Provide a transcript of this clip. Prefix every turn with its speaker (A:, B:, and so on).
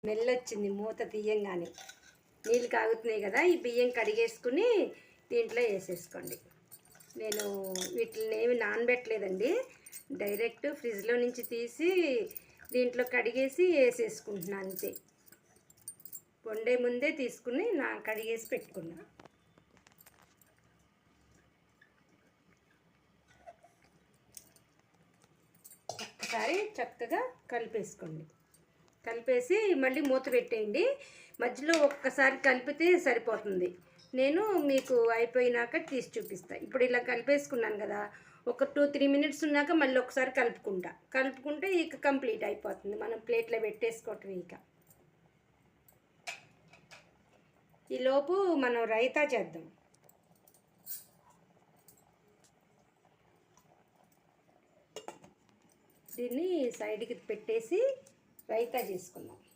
A: మెల్లొచ్చింది మూత తీయంగానే. నీళ్ళు కాగుతున్నాయి కదా, ఈ బియ్యం కడిగేసుకుని దీంట్లో వేసేసుకోండి. నేను వీటిని ఏమి నానబెట్టలేదండి, డైరెక్ట్ ఫ్రిడ్జ్లో నుంచి తీసి దీంట్లో కడిగేసి వేసేసుకుంటున్నాను అంతే. వండే ముందే తీసుకుని కడిగేసి పెట్టుకున్నా. ఒకసారి చక్కగా కలిపేసుకోండి. కలిపేసి మళ్ళీ మూత పెట్టేయండి. మధ్యలో ఒక్కసారి కలిపితే సరిపోతుంది. నేను మీకు అయిపోయినాక తీసి చూపిస్తాను. ఇప్పుడు ఇలా కలిపేసుకున్నాను కదా, ఒక 2-3 మినిట్స్ ఉన్నాక మళ్ళీ ఒకసారి కలుపుకుంటే ఇక కంప్లీట్ అయిపోతుంది. మనం ప్లేట్లో పెట్టేసుకోవటం. ఇక ఈలోపు మనం రైతా చేద్దాం. దీన్ని సైడ్కి పెట్టేసి రైతా చేసుకుందాం.